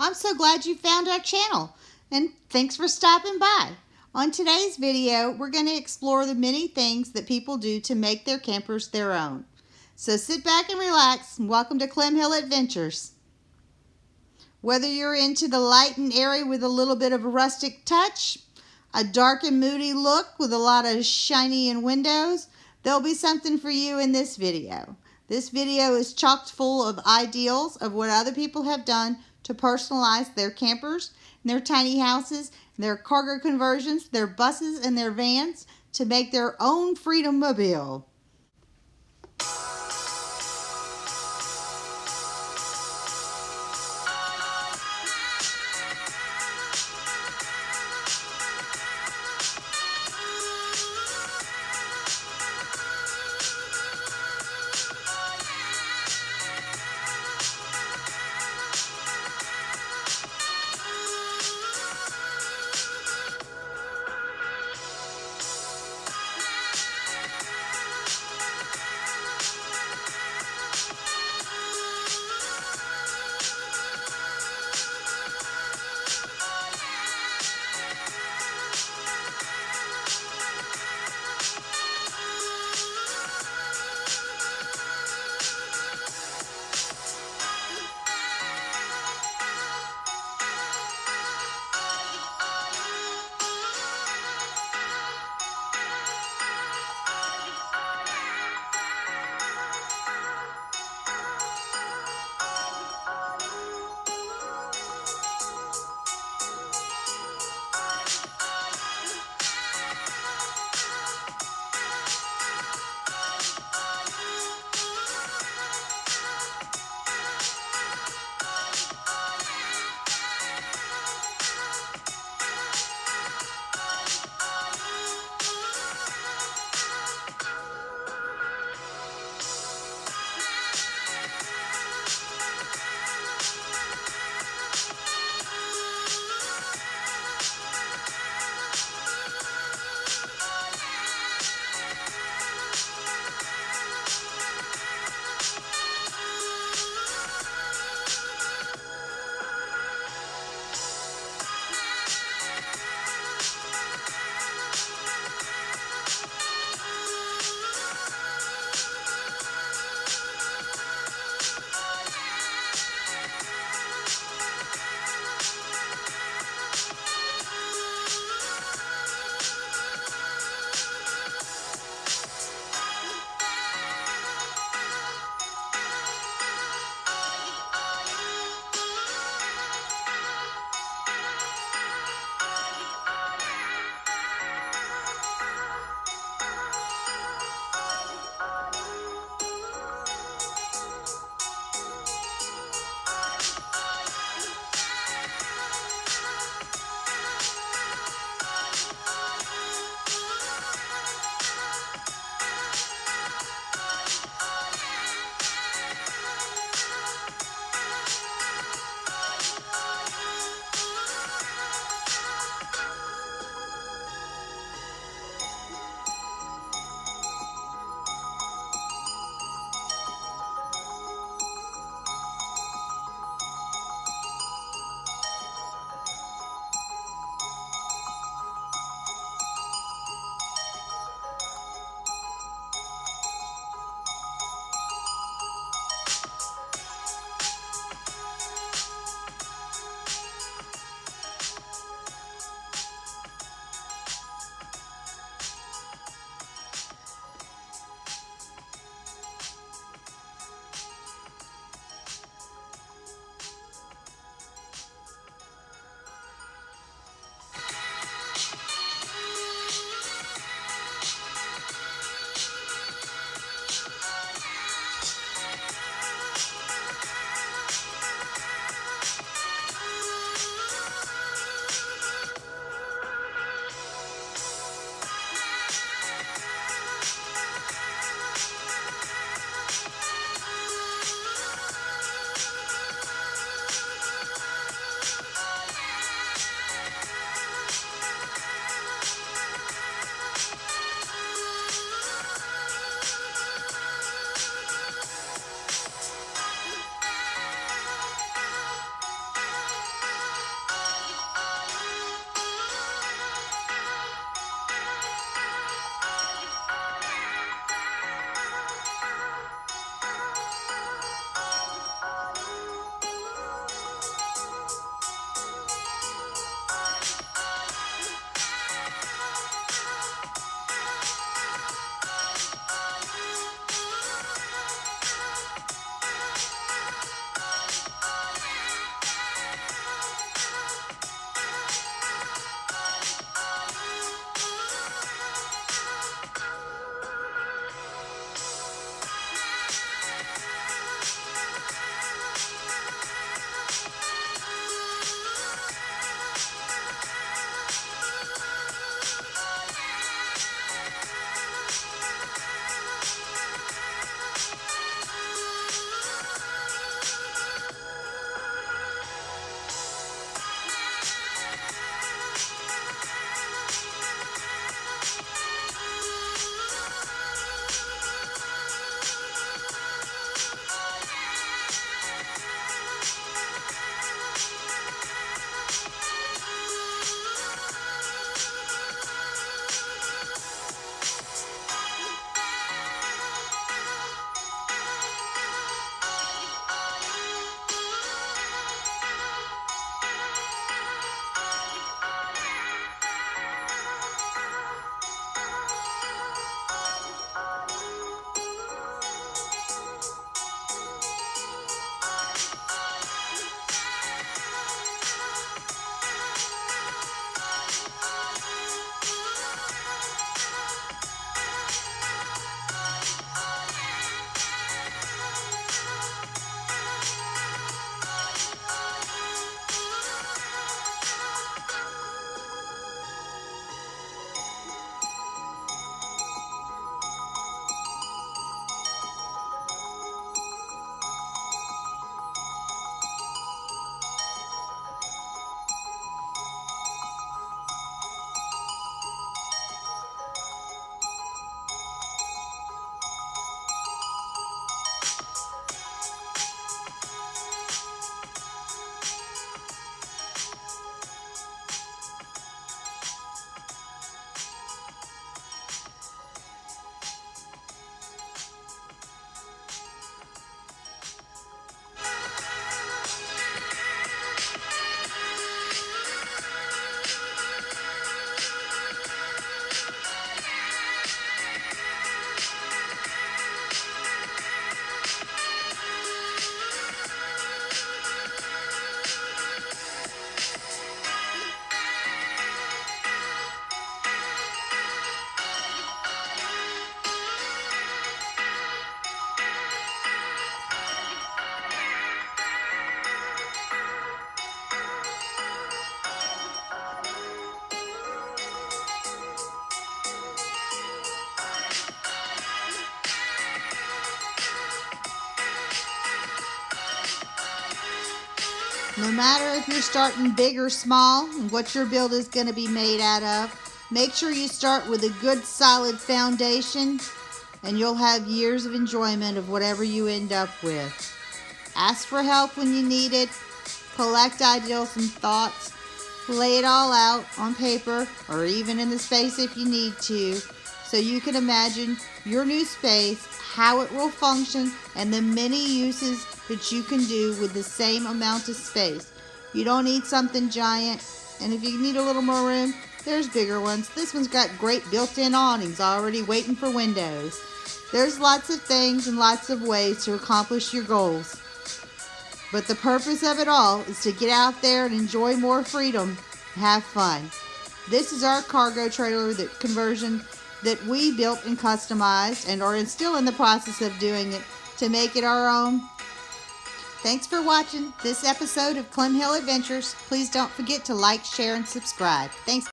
I'm so glad you found our channel, and thanks for stopping by. On today's video, we're going to explore the many things that people do to make their campers their own. So sit back and relax, and welcome to ClemHillAdventures. Whether you're into the light and airy with a little bit of a rustic touch, a dark and moody look with a lot of shiny in windows, there'll be something for you in this video. This video is chock full of ideals of what other people have done to personalize their campers, and their tiny houses, and their cargo conversions, their buses, and their vans to make their own freedom mobile. No matter if you're starting big or small and what your build is going to be made out of, make sure you start with a good solid foundation and you'll have years of enjoyment of whatever you end up with. Ask for help when you need it, collect ideas and thoughts, lay it all out on paper or even in the space if you need to, so you can imagine your new space, how it will function, and the many uses that you can do with the same amount of space. You don't need something giant, and if you need a little more room, there's bigger ones. This one's got great built-in awnings already waiting for windows. There's lots of things and lots of ways to accomplish your goals. But the purpose of it all is to get out there and enjoy more freedom and have fun. This is our cargo trailer conversion that we built and customized and are still in the process of doing it to make it our own. Thanks for watching this episode of Clem Hill Adventures. Please don't forget to like, share, and subscribe. Thanks.